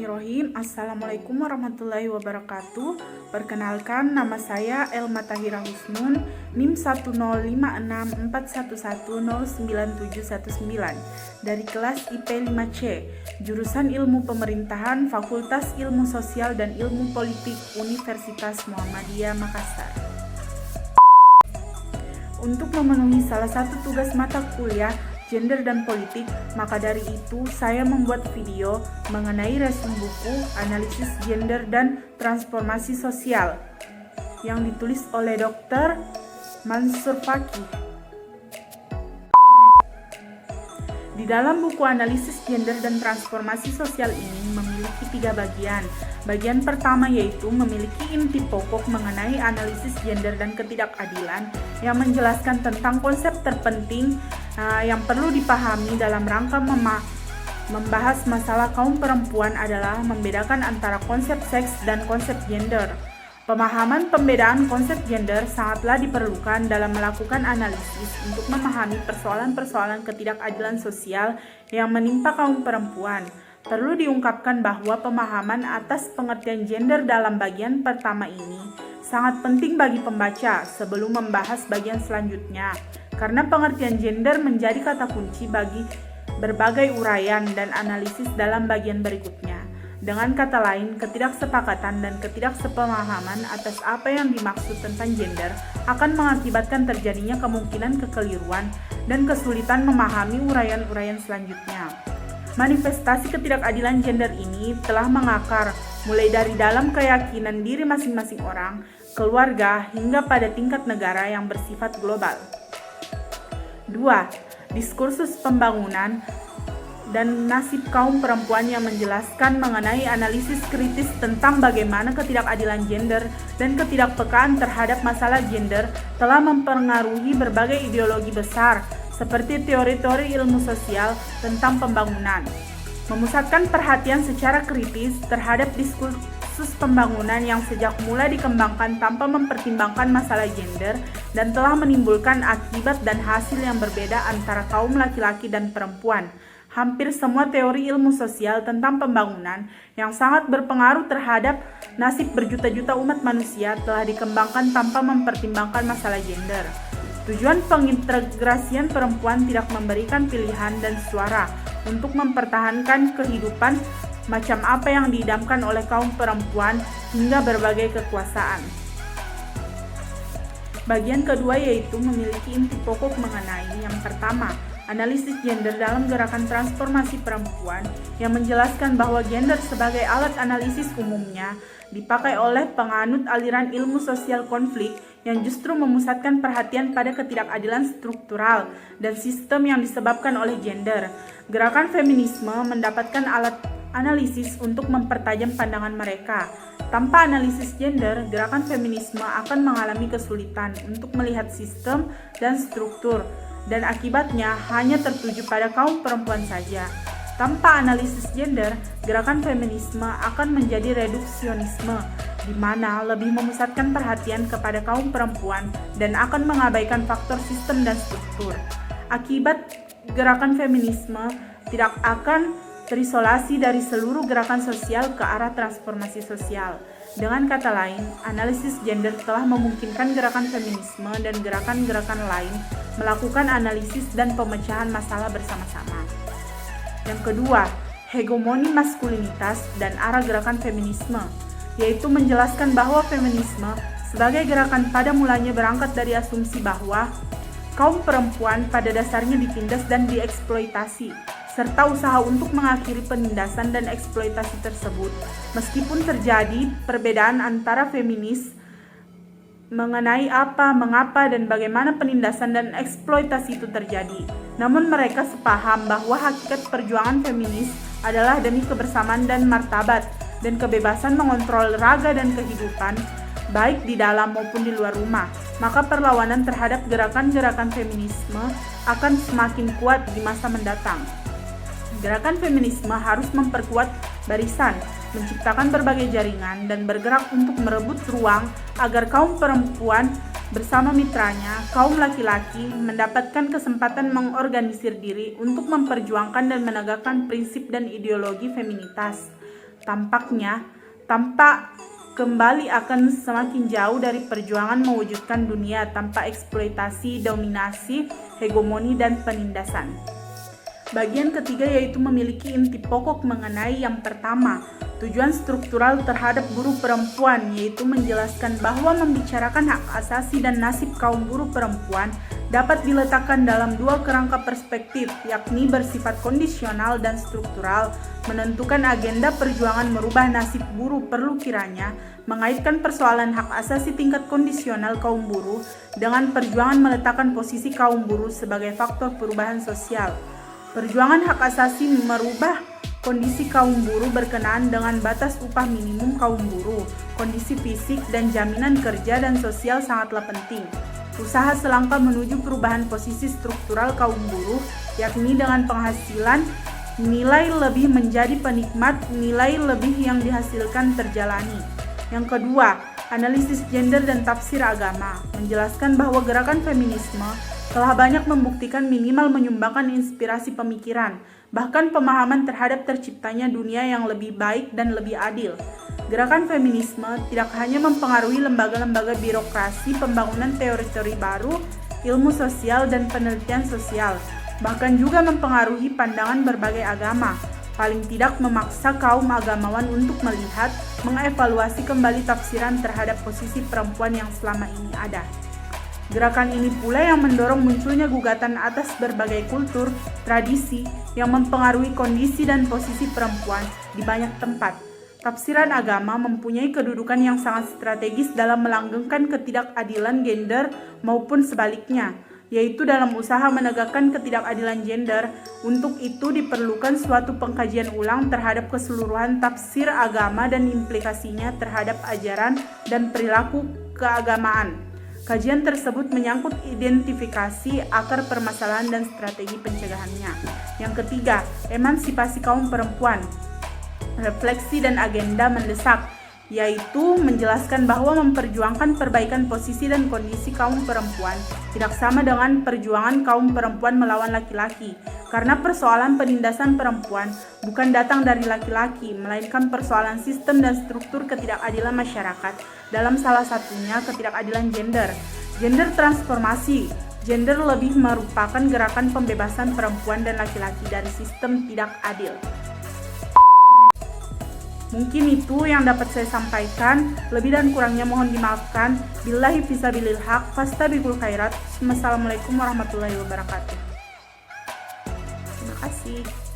Bismillahirrahmanirrahim. Assalamualaikum warahmatullahi wabarakatuh. Perkenalkan, nama saya Elma Tahira Husnun, NIM 1056411099719 dari kelas IP 5C, jurusan Ilmu Pemerintahan, Fakultas Ilmu Sosial dan Ilmu Politik, Universitas Muhammadiyah Makassar. Untuk memenuhi salah satu tugas mata kuliah gender dan politik, maka dari itu saya membuat video mengenai resume buku analisis gender dan transformasi sosial yang ditulis oleh Dr. Mansur Fakih. Di dalam buku analisis gender dan transformasi sosial ini memiliki 3 bagian. Bagian pertama yaitu memiliki inti pokok mengenai analisis gender dan ketidakadilan yang menjelaskan tentang konsep terpenting yang perlu dipahami dalam rangka membahas masalah kaum perempuan adalah membedakan antara konsep seks dan konsep gender. Pemahaman pembedaan konsep gender sangatlah diperlukan dalam melakukan analisis untuk memahami persoalan-persoalan ketidakadilan sosial yang menimpa kaum perempuan. Perlu diungkapkan bahwa pemahaman atas pengertian gender dalam bagian pertama ini sangat penting bagi pembaca sebelum membahas bagian selanjutnya, karena pengertian gender menjadi kata kunci bagi berbagai uraian dan analisis dalam bagian berikutnya. Dengan kata lain, ketidaksepakatan dan ketidaksepemahaman atas apa yang dimaksud tentang gender akan mengakibatkan terjadinya kemungkinan kekeliruan dan kesulitan memahami uraian-uraian selanjutnya. Manifestasi ketidakadilan gender ini telah mengakar mulai dari dalam keyakinan diri masing-masing orang, keluarga, hingga pada tingkat negara yang bersifat global. 2. Diskursus pembangunan dan nasib kaum perempuan yang menjelaskan mengenai analisis kritis tentang bagaimana ketidakadilan gender dan ketidakpekaan terhadap masalah gender telah mempengaruhi berbagai ideologi besar seperti teori-teori ilmu sosial tentang pembangunan. Memusatkan perhatian secara kritis terhadap diskursus pembangunan yang sejak mulai dikembangkan tanpa mempertimbangkan masalah gender dan telah menimbulkan akibat dan hasil yang berbeda antara kaum laki-laki dan perempuan. Hampir semua teori ilmu sosial tentang pembangunan yang sangat berpengaruh terhadap nasib berjuta-juta umat manusia telah dikembangkan tanpa mempertimbangkan masalah gender. Tujuan pengintegrasian perempuan tidak memberikan pilihan dan suara untuk mempertahankan kehidupan macam apa yang diidamkan oleh kaum perempuan hingga berbagai kekuasaan. Bagian kedua yaitu memiliki inti pokok mengenai yang pertama, analisis gender dalam gerakan transformasi perempuan yang menjelaskan bahwa gender sebagai alat analisis umumnya dipakai oleh penganut aliran ilmu sosial konflik yang justru memusatkan perhatian pada ketidakadilan struktural dan sistem yang disebabkan oleh gender. Gerakan feminisme mendapatkan alat analisis untuk mempertajam pandangan mereka. Tanpa analisis gender, gerakan feminisme akan mengalami kesulitan untuk melihat sistem dan struktur, dan akibatnya hanya tertuju pada kaum perempuan saja. Tanpa analisis gender, gerakan feminisme akan menjadi reduksionisme, di mana lebih memusatkan perhatian kepada kaum perempuan dan akan mengabaikan faktor sistem dan struktur. Akibat gerakan feminisme tidak akan terisolasi dari seluruh gerakan sosial ke arah transformasi sosial. Dengan kata lain, analisis gender telah memungkinkan gerakan feminisme dan gerakan-gerakan lain melakukan analisis dan pemecahan masalah bersama-sama. Yang kedua, hegemoni maskulinitas dan arah gerakan feminisme, yaitu menjelaskan bahwa feminisme sebagai gerakan pada mulanya berangkat dari asumsi bahwa kaum perempuan pada dasarnya ditindas dan dieksploitasi, serta usaha untuk mengakhiri penindasan dan eksploitasi tersebut. Meskipun terjadi perbedaan antara feminis mengenai apa, mengapa, dan bagaimana penindasan dan eksploitasi itu terjadi, namun mereka sepaham bahwa hakikat perjuangan feminis adalah demi kebersamaan dan martabat dan kebebasan mengontrol raga dan kehidupan, baik di dalam maupun di luar rumah. Maka perlawanan terhadap gerakan-gerakan feminisme akan semakin kuat di masa mendatang. Gerakan feminisme harus memperkuat barisan, menciptakan berbagai jaringan, dan bergerak untuk merebut ruang agar kaum perempuan bersama mitranya, kaum laki-laki, mendapatkan kesempatan mengorganisir diri untuk memperjuangkan dan menegakkan prinsip dan ideologi feminitas. Tampaknya, tampak kembali akan semakin jauh dari perjuangan mewujudkan dunia tanpa eksploitasi, dominasi, hegemoni, dan penindasan. Bagian ketiga yaitu memiliki inti pokok mengenai yang pertama, tujuan struktural terhadap buruh perempuan, yaitu menjelaskan bahwa membicarakan hak asasi dan nasib kaum buruh perempuan dapat diletakkan dalam dua kerangka perspektif, yakni bersifat kondisional dan struktural, menentukan agenda perjuangan merubah nasib buruh perlu kiranya mengaitkan persoalan hak asasi tingkat kondisional kaum buruh dengan perjuangan meletakkan posisi kaum buruh sebagai faktor perubahan sosial. Perjuangan hak asasi merubah kondisi kaum buruh berkenaan dengan batas upah minimum kaum buruh, kondisi fisik dan jaminan kerja dan sosial sangatlah penting. Usaha selangkah menuju perubahan posisi struktural kaum buruh, yakni dengan penghasilan nilai lebih menjadi penikmat, nilai lebih yang dihasilkan terjalani. Yang kedua, analisis gender dan tafsir agama, menjelaskan bahwa gerakan feminisme telah banyak membuktikan minimal menyumbangkan inspirasi pemikiran, bahkan pemahaman terhadap terciptanya dunia yang lebih baik dan lebih adil. Gerakan feminisme tidak hanya mempengaruhi lembaga-lembaga birokrasi, pembangunan teori-teori baru, ilmu sosial, dan penelitian sosial, bahkan juga mempengaruhi pandangan berbagai agama, paling tidak memaksa kaum agamawan untuk melihat, mengevaluasi kembali tafsiran terhadap posisi perempuan yang selama ini ada. Gerakan ini pula yang mendorong munculnya gugatan atas berbagai kultur, tradisi yang mempengaruhi kondisi dan posisi perempuan di banyak tempat. Tafsiran agama mempunyai kedudukan yang sangat strategis dalam melanggengkan ketidakadilan gender maupun sebaliknya, yaitu dalam usaha menegakkan ketidakadilan gender. Untuk itu diperlukan suatu pengkajian ulang terhadap keseluruhan tafsir agama dan implikasinya terhadap ajaran dan perilaku keagamaan. Kajian tersebut menyangkut identifikasi akar permasalahan dan strategi pencegahannya. Yang ketiga, emansipasi kaum perempuan. Refleksi dan agenda mendesak, yaitu menjelaskan bahwa memperjuangkan perbaikan posisi dan kondisi kaum perempuan tidak sama dengan perjuangan kaum perempuan melawan laki-laki, karena persoalan penindasan perempuan bukan datang dari laki-laki, melainkan persoalan sistem dan struktur ketidakadilan masyarakat, dalam salah satunya ketidakadilan gender. Gender transformasi. Gender lebih merupakan gerakan pembebasan perempuan dan laki-laki dari sistem tidak adil. Mungkin itu yang dapat saya sampaikan, lebih dan kurangnya mohon dimaafkan. Billahi fisabilil haq, fastabiqul khairat. Wassalamualaikum warahmatullahi wabarakatuh. Terima kasih.